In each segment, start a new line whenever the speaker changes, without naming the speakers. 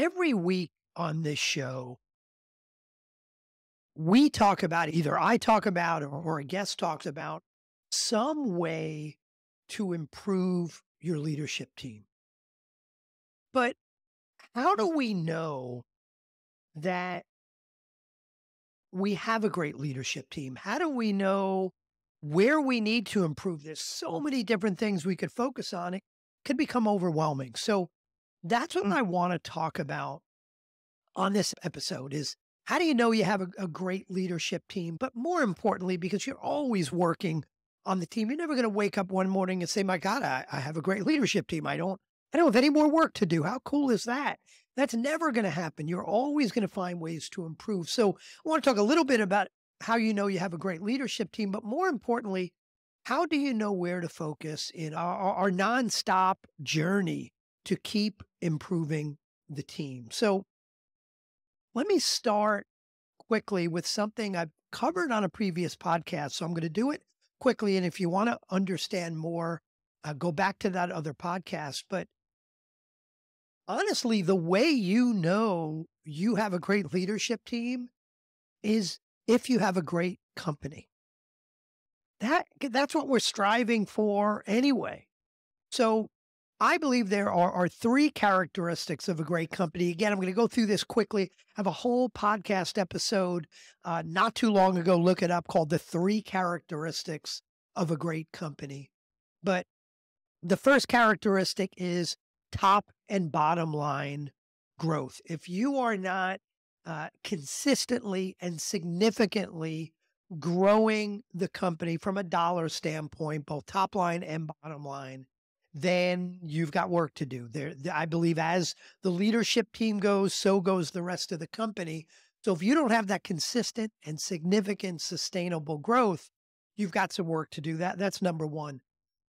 Every week on this show, we talk about either I talk about or a guest talks about some way to improve your leadership team. But how do we know that we have a great leadership team? How do we know where we need to improve? There's so many different things we could focus on. It could become overwhelming. So that's what I want to talk about on this episode is how do you know you have a great leadership team? But more importantly, because you're always working on the team, you're never going to wake up one morning and say, my God, I have a great leadership team. I don't have any more work to do. How cool is that? That's never going to happen. You're always going to find ways to improve. So I want to talk a little bit about how you know you have a great leadership team, but more importantly, how do you know where to focus in our nonstop journey to keep improving the team? So let me start quickly with something I've covered on a previous podcast. So I'm going to do it quickly. And if you want to understand more, go back to that other podcast. But honestly, the way you know you have a great leadership team is if you have a great company. That's what we're striving for anyway. So I believe there are three characteristics of a great company. Again, I'm going to go through this quickly. I have a whole podcast episode not too long ago, look it up, called The Three Characteristics of a Great Company. But the first characteristic is top and bottom line growth. If you are not consistently and significantly growing the company from a dollar standpoint, both top line and bottom line, then you've got work to do. I believe as the leadership team goes, so goes the rest of the company. So if you don't have that consistent and significant sustainable growth, you've got some work to do. That's number one.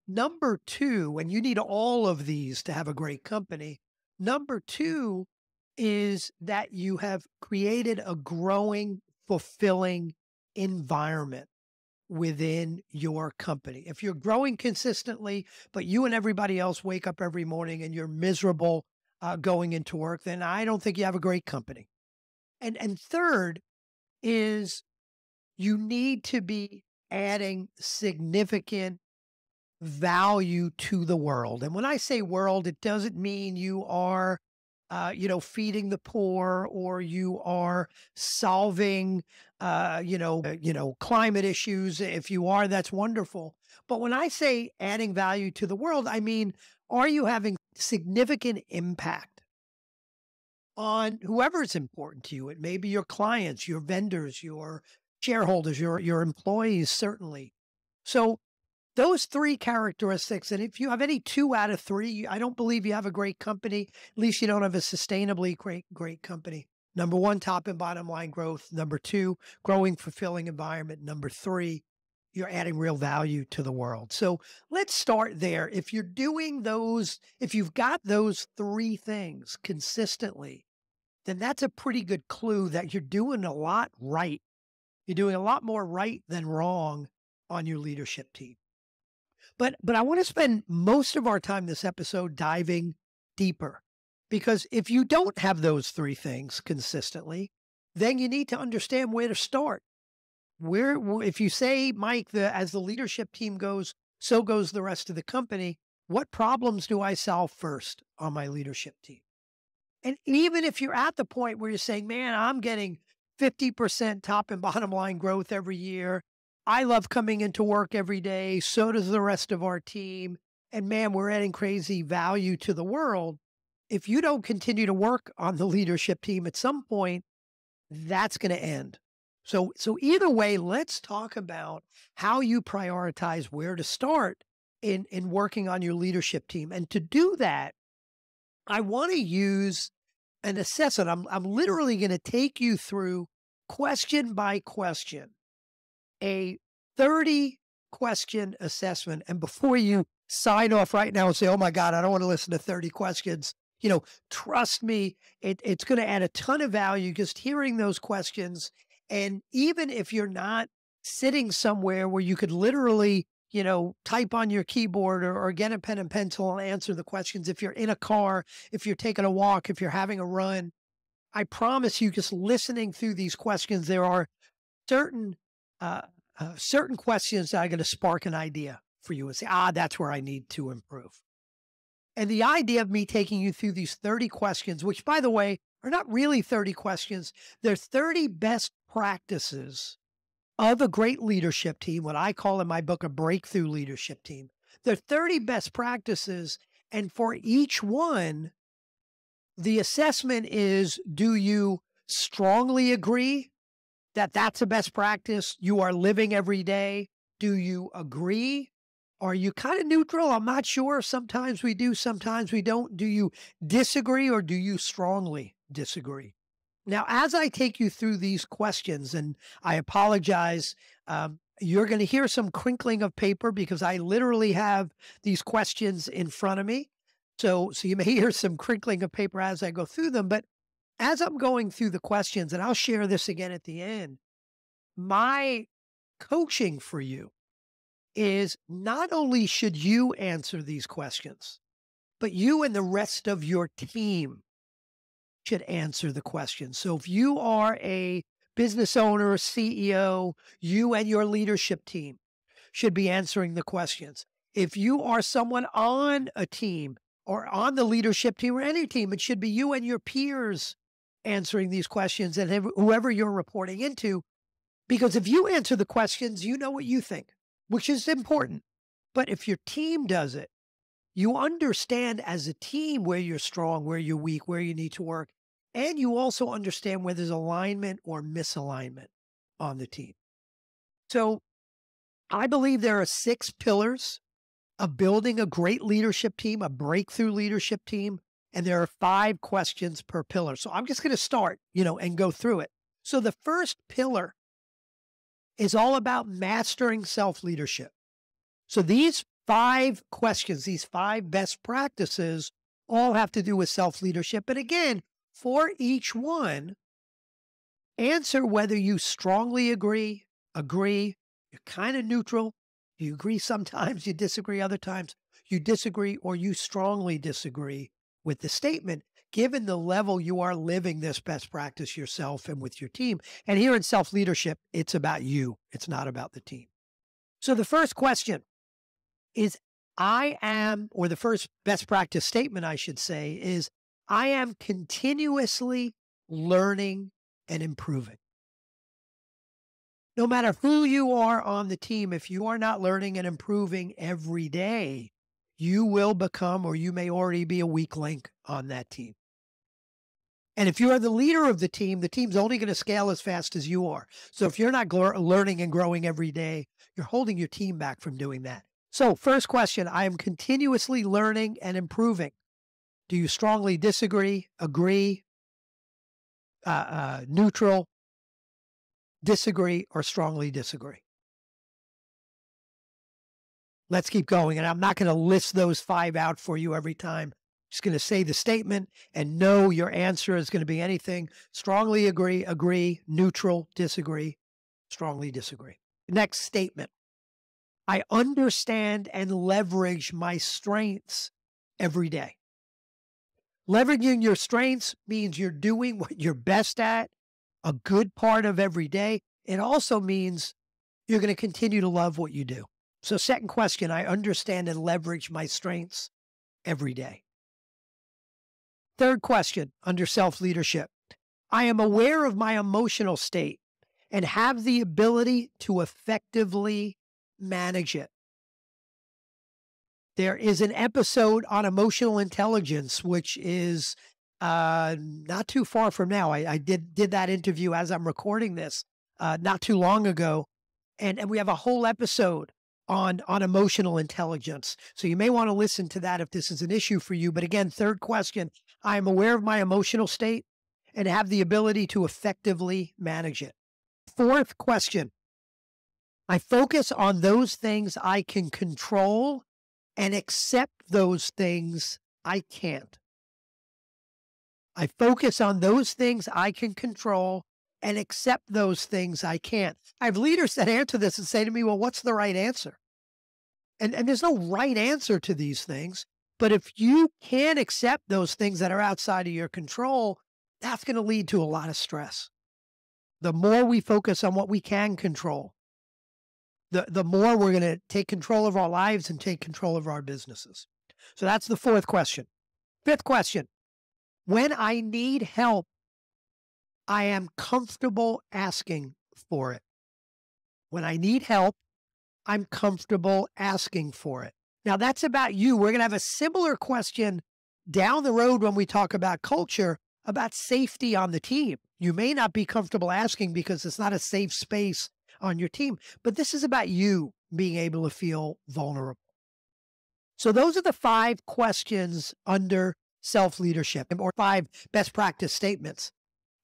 Number two, and you need all of these to have a great company. Number two is that you have created a growing, fulfilling environment within your company. If you're growing consistently, but you and everybody else wake up every morning and you're miserable going into work, then I don't think you have a great company. And third is you need to be adding significant value to the world. And when I say world, it doesn't mean you are feeding the poor or you are solving, climate issues. If you are, that's wonderful. But when I say adding value to the world, I mean, are you having significant impact on whoever is important to you? It may be your clients, your vendors, your shareholders, your employees, certainly. So those three characteristics, and if you have any 2 out of 3, I don't believe you have a great company. At least you don't have a sustainably great company. Number one, top and bottom line growth. Number two, growing, fulfilling environment. Number three, you're adding real value to the world. So let's start there. If you're doing those, if you've got those three things consistently, then that's a pretty good clue that you're doing a lot right. You're doing a lot more right than wrong on your leadership team. But I want to spend most of our time this episode diving deeper, because if you don't have those three things consistently, then you need to understand where to start. If you say, Mike, as the leadership team goes, so goes the rest of the company, what problems do I solve first on my leadership team? And even if you're at the point where you're saying, man, I'm getting 50% top and bottom line growth every year, I love coming into work every day. So does the rest of our team. And man, we're adding crazy value to the world. If you don't continue to work on the leadership team at some point, that's going to end. So either way, let's talk about how you prioritize where to start in working on your leadership team. And to do that, I want to use an assessment. I'm literally going to take you through question by question, a 30-question assessment. And before you sign off right now and say, oh my God, I don't want to listen to 30 questions, trust me, it's going to add a ton of value just hearing those questions. And even if you're not sitting somewhere where you could literally, type on your keyboard or get a pen and pencil and answer the questions. If you're in a car, if you're taking a walk, if you're having a run, I promise you, just listening through these questions, there are certain uh, certain questions that are going to spark an idea for you and say, that's where I need to improve. And the idea of me taking you through these 30 questions, which, by the way, are not really 30 questions, they're 30 best practices of a great leadership team, what I call in my book a breakthrough leadership team. They're 30 best practices, and for each one, the assessment is, do you strongly agree that that's a best practice you are living every day? Do you agree? Are you kind of neutral? I'm not sure. Sometimes we do, sometimes we don't. Do you disagree, or do you strongly disagree? Now, as I take you through these questions, and I apologize, you're going to hear some crinkling of paper because I literally have these questions in front of me. So you may hear some crinkling of paper as I go through them. But as I'm going through the questions, and I'll share this again at the end, my coaching for you is not only should you answer these questions, but you and the rest of your team should answer the questions. So if you are a business owner, CEO, you and your leadership team should be answering the questions. If you are someone on a team or on the leadership team or any team, it should be you and your peers answering these questions, and whoever you're reporting into. Because if you answer the questions, you know what you think, which is important. But if your team does it, you understand as a team where you're strong, where you're weak, where you need to work. And you also understand where there's alignment or misalignment on the team. So I believe there are 6 pillars of building a great leadership team, a breakthrough leadership team. And there are 5 questions per pillar. So I'm just going to start, and go through it. So the first pillar is all about mastering self-leadership. So these 5 questions, these 5 best practices, all have to do with self-leadership. But again, for each one, answer whether you strongly agree, you're kind of neutral, you agree sometimes, you disagree other times, you disagree, or you strongly disagree with the statement, given the level you are living this best practice yourself and with your team. And here in self-leadership, it's about you. It's not about the team. So the first question is, the first best practice statement, I should say, is, I am continuously learning and improving. No matter who you are on the team, if you are not learning and improving every day, you will become, or you may already be, a weak link on that team. And if you are the leader of the team's only going to scale as fast as you are. So if you're not learning and growing every day, you're holding your team back from doing that. So first question, I am continuously learning and improving. Do you strongly disagree, agree, neutral, disagree, or strongly disagree? Let's keep going. And I'm not going to list those 5 out for you every time. I'm just going to say the statement, and know your answer is going to be anything. Strongly agree, neutral, disagree, strongly disagree. Next statement. I understand and leverage my strengths every day. Leveraging your strengths means you're doing what you're best at a good part of every day. It also means you're going to continue to love what you do. So second question, I understand and leverage my strengths every day. Third question, under self-leadership, I am aware of my emotional state and have the ability to effectively manage it. There is an episode on emotional intelligence, which is not too far from now. I did that interview as I'm recording this not too long ago. And we have a whole episode on emotional intelligence. So you may want to listen to that if this is an issue for you. But again, third question, I am aware of my emotional state and have the ability to effectively manage it. Fourth question, I focus on those things I can control and accept those things I can't. I focus on those things I can control and accept those things I can't. I have leaders that answer this and say to me, well, what's the right answer? And there's no right answer to these things. But if you can accept those things that are outside of your control, that's going to lead to a lot of stress. The more we focus on what we can control, the more we're going to take control of our lives and take control of our businesses. So that's the fourth question. Fifth question. When I need help, I am comfortable asking for it. When I need help, I'm comfortable asking for it. Now, that's about you. We're going to have a similar question down the road when we talk about culture, about safety on the team. You may not be comfortable asking because it's not a safe space on your team, but this is about you being able to feel vulnerable. So those are the 5 questions under self-leadership, or 5 best practice statements.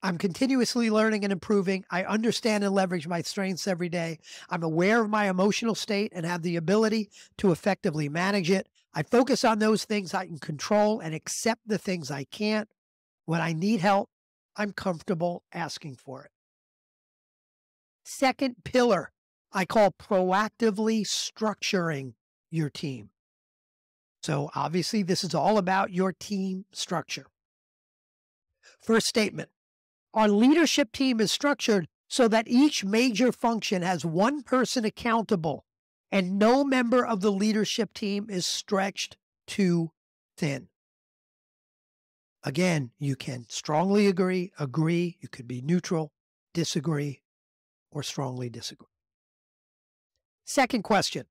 I'm continuously learning and improving. I understand and leverage my strengths every day. I'm aware of my emotional state and have the ability to effectively manage it. I focus on those things I can control and accept the things I can't. When I need help, I'm comfortable asking for it. Second pillar, I call proactively structuring your team. So obviously, this is all about your team structure. First statement, our leadership team is structured so that each major function has one person accountable and no member of the leadership team is stretched too thin. Again, you can strongly agree, you could be neutral, disagree, or strongly disagree. Second question,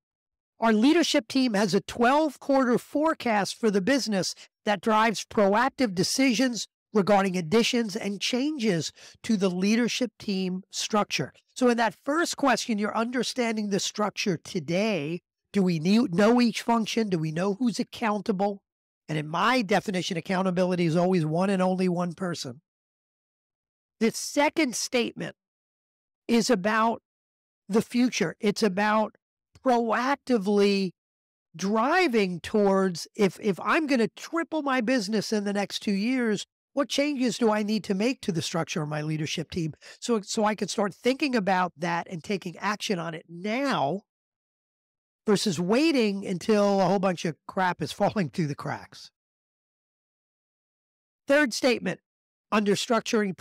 our leadership team has a 12-quarter forecast for the business that drives proactive decisions regarding additions and changes to the leadership team structure. So in that first question, you're understanding the structure today. Do we know each function? Do we know who's accountable? And in my definition, accountability is always one and only one person. The second statement is about the future. It's about proactively driving towards, if I'm going to triple my business in the next 2 years, what changes do I need to make to the structure of my leadership team so I can start thinking about that and taking action on it now versus waiting until a whole bunch of crap is falling through the cracks. Third statement, under proactively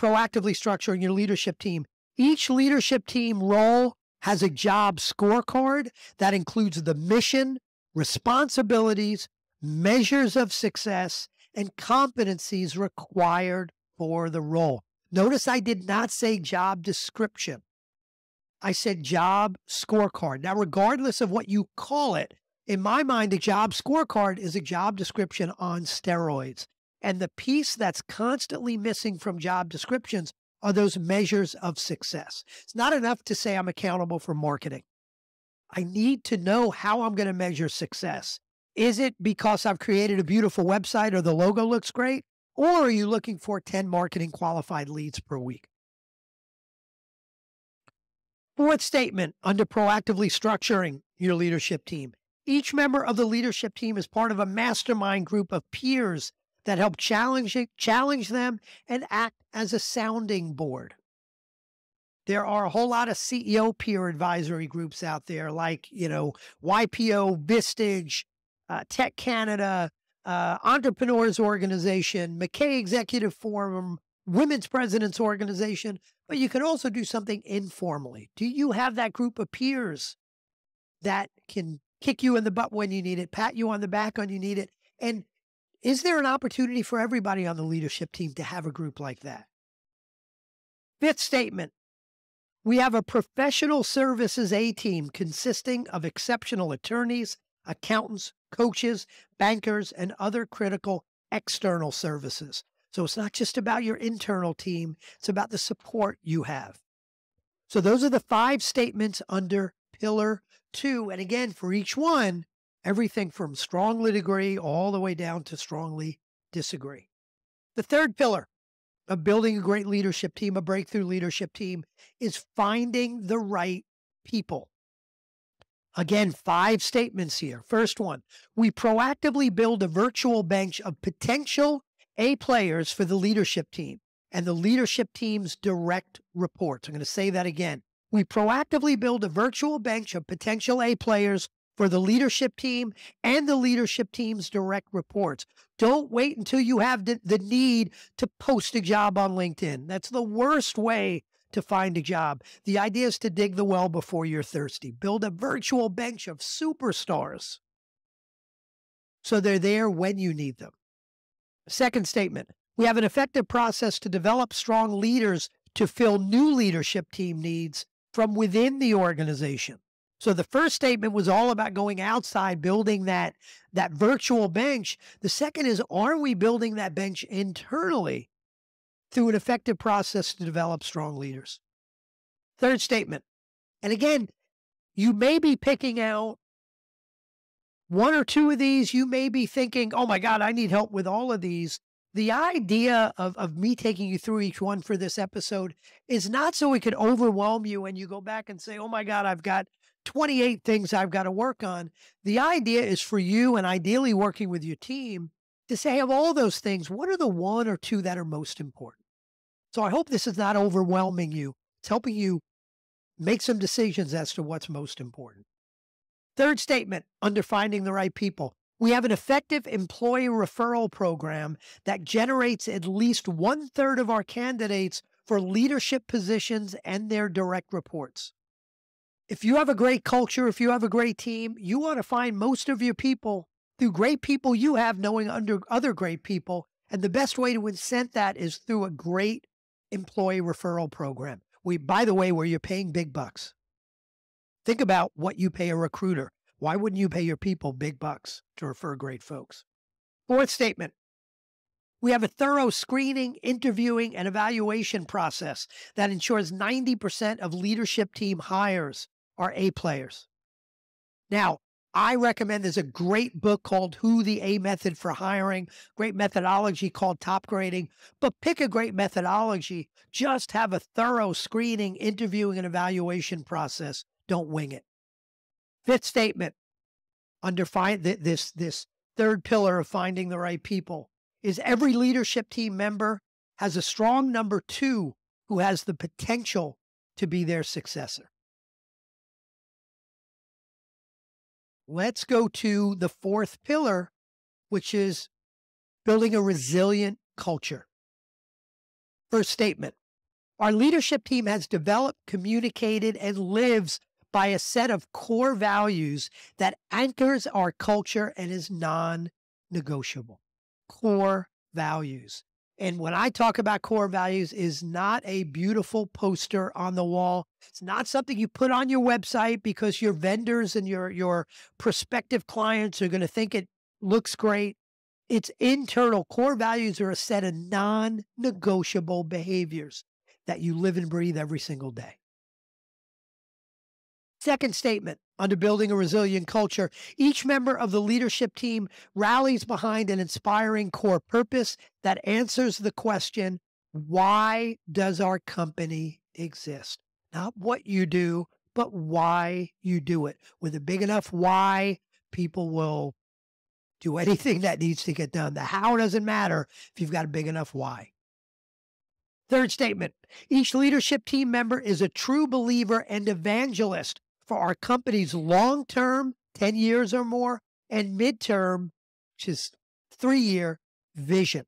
structuring your leadership team. Each leadership team role has a job scorecard that includes the mission, responsibilities, measures of success, and competencies required for the role. Notice I did not say job description. I said job scorecard. Now, regardless of what you call it, in my mind, a job scorecard is a job description on steroids. And the piece that's constantly missing from job descriptions are those measures of success. It's not enough to say I'm accountable for marketing. I need to know how I'm going to measure success. Is it because I've created a beautiful website or the logo looks great? Or are you looking for 10 marketing qualified leads per week? Fourth statement, under proactively structuring your leadership team. Each member of the leadership team is part of a mastermind group of peers that help challenge them and act as a sounding board. There are a whole lot of CEO peer advisory groups out there like, YPO, Vistage, Tech Canada, Entrepreneurs Organization, McKay Executive Forum, Women's Presidents Organization, but you can also do something informally. Do you have that group of peers that can kick you in the butt when you need it, pat you on the back when you need it? And is there an opportunity for everybody on the leadership team to have a group like that? Fifth statement, we have a professional services A-team consisting of exceptional attorneys, accountants, coaches, bankers, and other critical external services. So it's not just about your internal team, it's about the support you have. So those are the 5 statements under Pillar 2. And again, for each one, everything from strongly agree all the way down to strongly disagree. The third pillar of building a great leadership team, a breakthrough leadership team, is finding the right people. Again, 5 statements here. First one, we proactively build a virtual bench of potential A players for the leadership team and the leadership team's direct reports. I'm going to say that again. We proactively build a virtual bench of potential A players for the leadership team and the leadership team's direct reports. Don't wait until you have the need to post a job on LinkedIn. That's the worst way to find a job. The idea is to dig the well before you're thirsty. Build a virtual bench of superstars so they're there when you need them. Second statement, we have an effective process to develop strong leaders to fill new leadership team needs from within the organization. So the first statement was all about going outside, building that virtual bench. The second is, are we building that bench internally through an effective process to develop strong leaders? Third statement, and again, you may be picking out one or two of these. You may be thinking, oh my God, I need help with all of these. The idea of me taking you through each one for this episode is not so it could overwhelm you and you go back and say, oh my God, I've got 28 things I've got to work on. The idea is for you, and ideally working with your team, to say, of all those things, what are the one or two that are most important? So I hope this is not overwhelming you. It's helping you make some decisions as to what's most important. Third statement, under finding the right people. We have an effective employee referral program that generates at least 1/3 of our candidates for leadership positions and their direct reports. If you have a great culture, if you have a great team, you want to find most of your people through great people you have knowing under other great people. And the best way to incent that is through a great employee referral program. By the way, where you're paying big bucks. Think about what you pay a recruiter. Why wouldn't you pay your people big bucks to refer great folks? Fourth statement, we have a thorough screening, interviewing, and evaluation process that ensures 90% of leadership team hires are A players. Now, I recommend there's a great book called Who the A Method for Hiring, great methodology called Top Grading, but pick a great methodology. Just have a thorough screening, interviewing, and evaluation process. Don't wing it. Fifth statement, under this third pillar of finding the right people, is every leadership team member has a strong number two who has the potential to be their successor. Let's go to the fourth pillar, which is building a resilient culture. First statement, our leadership team has developed, communicated, and lives by a set of core values that anchors our culture and is non-negotiable. Core values. And when I talk about core values, is not a beautiful poster on the wall. It's not something you put on your website because your vendors and your prospective clients are going to think it looks great. It's internal. Core values are a set of non-negotiable behaviors that you live and breathe every single day. Second statement, under building a resilient culture, each member of the leadership team rallies behind an inspiring core purpose that answers the question, why does our company exist? Not what you do, but why you do it. With a big enough why, people will do anything that needs to get done. The how doesn't matter if you've got a big enough why. Third statement, each leadership team member is a true believer and evangelist for our company's long-term, 10 years or more, and midterm, which is 3-year vision.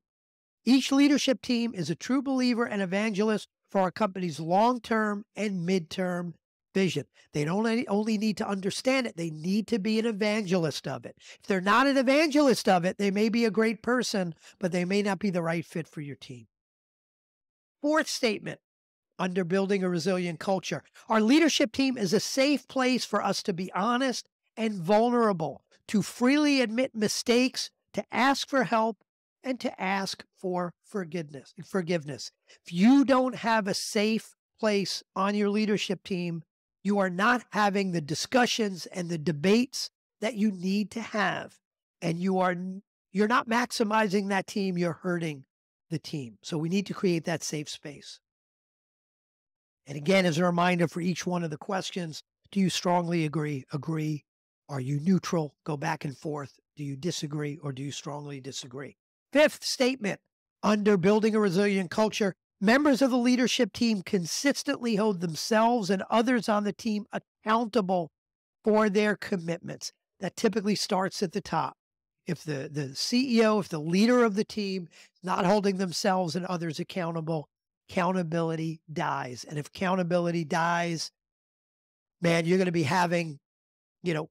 Each leadership team is a true believer and evangelist for our company's long-term and midterm vision. They don't only need to understand it, they need to be an evangelist of it. If they're not an evangelist of it, they may be a great person, but they may not be the right fit for your team. Fourth statement, under building a resilient culture, our leadership team is a safe place for us to be honest and vulnerable, to freely admit mistakes, to ask for help, and to ask for forgiveness. If you don't have a safe place on your leadership team, you are not having the discussions and the debates that you need to have, and you're not maximizing that team, you're hurting the team. So we need to create that safe space. And again, as a reminder for each one of the questions, do you strongly agree? Agree. Are you neutral? Go back and forth. Do you disagree or do you strongly disagree? Fifth statement, under building a resilient culture, members of the leadership team consistently hold themselves and others on the team accountable for their commitments. that typically starts at the top. If the CEO, if the leader of the team is not holding themselves and others accountable, accountability dies. And if accountability dies, man, you're going to be having,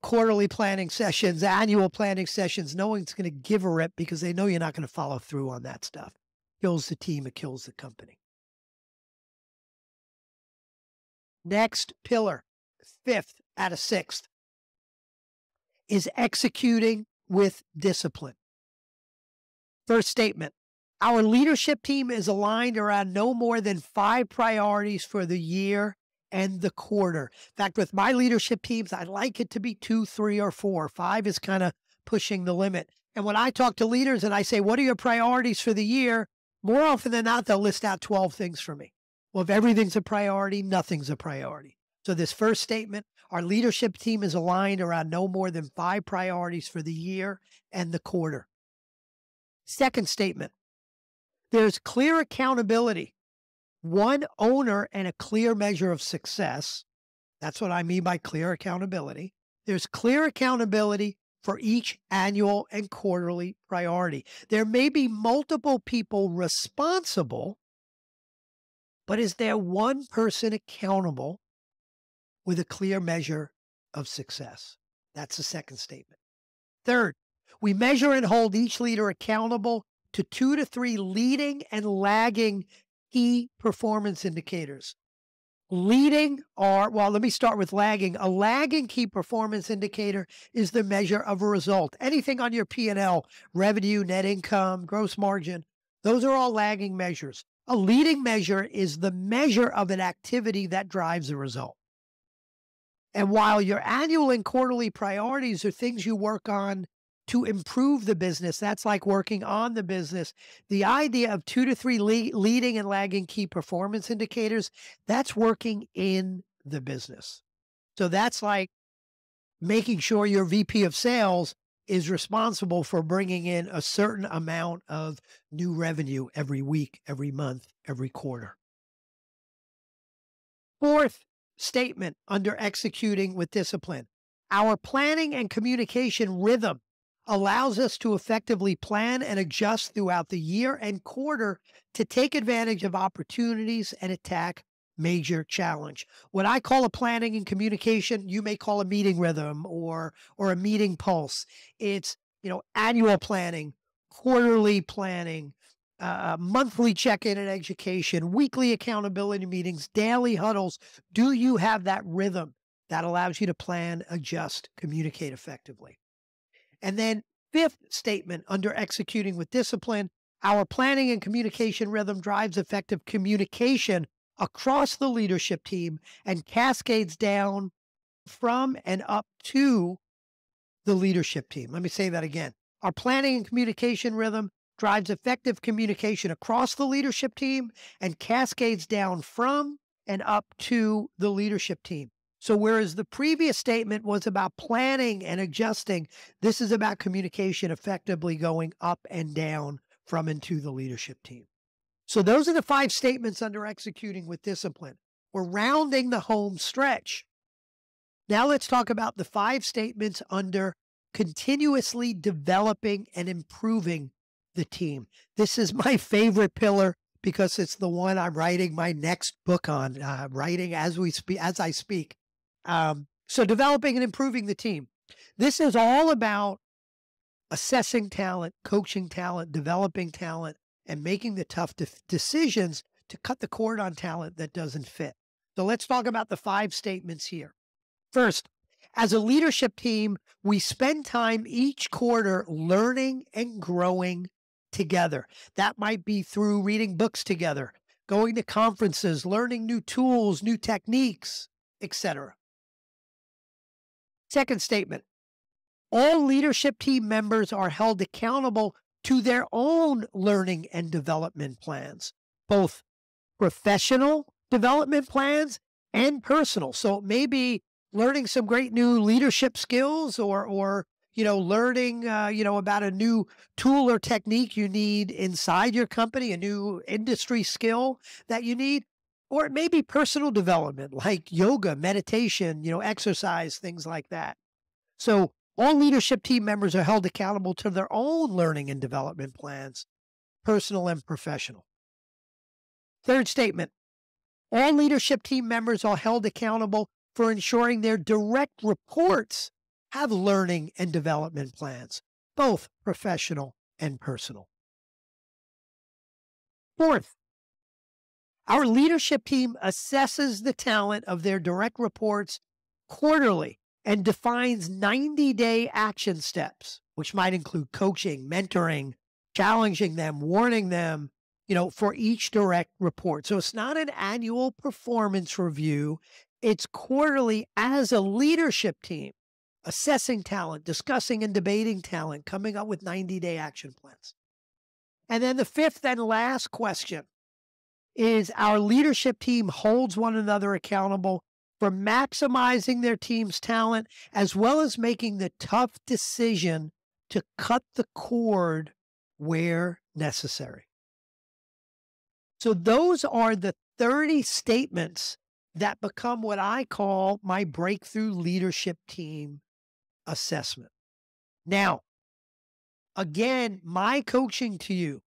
quarterly planning sessions, annual planning sessions. No one's going to give a rip because they know you're not going to follow through on that stuff. It kills the team, it kills the company. Next pillar, fifth out of sixth, is executing with discipline. First statement, our leadership team is aligned around no more than 5 priorities for the year and the quarter. In fact, with my leadership teams, I like it to be 2, 3, or 4. 5 is kind of pushing the limit. And when I talk to leaders and I say, what are your priorities for the year? More often than not, they'll list out 12 things for me. Well, if everything's a priority, nothing's a priority. So this first statement, our leadership team is aligned around no more than 5 priorities for the year and the quarter. Second statement, there's clear accountability, one owner and a clear measure of success. That's what I mean by clear accountability. There's clear accountability for each annual and quarterly priority. There may be multiple people responsible, but is there one person accountable with a clear measure of success? That's the second statement. Third, we measure and hold each leader accountable to 2 to 3 leading and lagging key performance indicators. Leading let me start with lagging. A lagging key performance indicator is the measure of a result. Anything on your P&L, revenue, net income, gross margin, those are all lagging measures. A leading measure is the measure of an activity that drives a result. And while your annual and quarterly priorities are things you work on to improve the business, that's like working on the business. The idea of 2 to 3 leading and lagging key performance indicators, that's working in the business. So that's like making sure your VP of sales is responsible for bringing in a certain amount of new revenue every week, every month, every quarter. Fourth statement under executing with discipline, our planning and communication rhythm allows us to effectively plan and adjust throughout the year and quarter to take advantage of opportunities and attack major challenge. What I call a planning and communication, you may call a meeting rhythm or a meeting pulse. It's, annual planning, quarterly planning, monthly check-in and education, weekly accountability meetings, daily huddles. Do you have that rhythm that allows you to plan, adjust, communicate effectively? And then fifth statement under executing with discipline, our planning and communication rhythm drives effective communication across the leadership team and cascades down from and up to the leadership team. Let me say that again. Our planning and communication rhythm drives effective communication across the leadership team and cascades down from and up to the leadership team. So whereas the previous statement was about planning and adjusting, this is about communication effectively going up and down from and to the leadership team. So those are the 5 statements under executing with discipline. We're rounding the home stretch. Now let's talk about the 5 statements under continuously developing and improving the team. This is my favorite pillar because it's the one I'm writing my next book on, writing as I speak. So developing and improving the team. This is all about assessing talent, coaching talent, developing talent, and making the tough decisions to cut the cord on talent that doesn't fit. So let's talk about the 5 statements here. First, as a leadership team, we spend time each quarter learning and growing together. That might be through reading books together, going to conferences, learning new tools, new techniques, etc. Second statement, all leadership team members are held accountable to their own learning and development plans, both professional development plans and personal. So it may be learning some great new leadership skills or learning, about a new tool or technique you need inside your company, a new industry skill that you need. Or it may be personal development like yoga, meditation, exercise, things like that. So All leadership team members are held accountable to their own learning and development plans, personal and professional. Third statement, all leadership team members are held accountable for ensuring their direct reports have learning and development plans, both professional and personal. Fourth, our leadership team assesses the talent of their direct reports quarterly and defines 90-day action steps, which might include coaching, mentoring, challenging them, warning them, for each direct report. So it's not an annual performance review. It's quarterly as a leadership team, assessing talent, discussing and debating talent, coming up with 90-day action plans. And then the fifth and last question is our leadership team holds one another accountable for maximizing their team's talent, as well as making the tough decision to cut the cord where necessary. So those are the 30 statements that become what I call my breakthrough leadership team assessment. Now, again, my coaching to you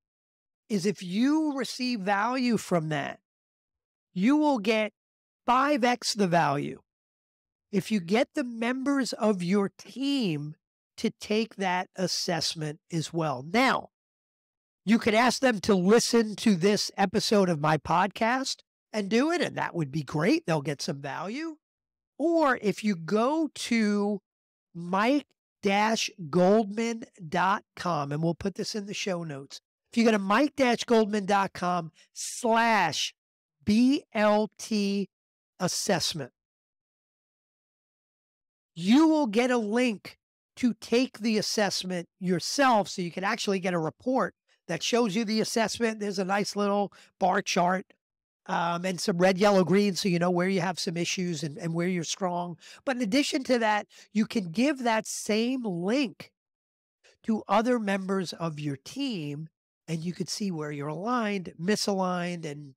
is if you receive value from that, you will get 5x the value if you get the members of your team to take that assessment as well. Now, you could ask them to listen to this episode of my podcast and do it, and that would be great. They'll get some value. Or if you go to mike-goldman.com, and we'll put this in the show notes. If you go to mike-goldman.com/BLT assessment, you will get a link to take the assessment yourself, so you can actually get a report that shows you the assessment. There's a nice little bar chart and some red, yellow, green, so you know where you have some issues and where you're strong. But in addition to that, you can give that same link to other members of your team, and you could see where you're aligned, misaligned, and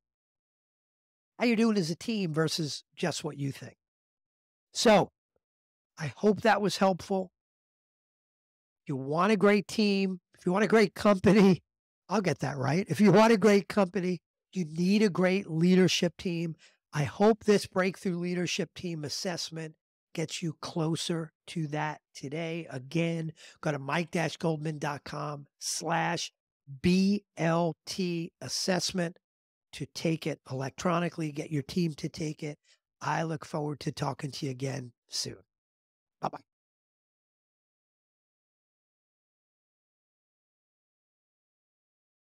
how you're doing as a team versus just what you think. So I hope that was helpful. If you want a great team, if you want a great company, I'll get that right. If you want a great company, you need a great leadership team. I hope this breakthrough leadership team assessment gets you closer to that today. Again, go to mike-goldman.com/BLT assessment to take it electronically, get your team to take it. I look forward to talking to you again soon. Bye-bye.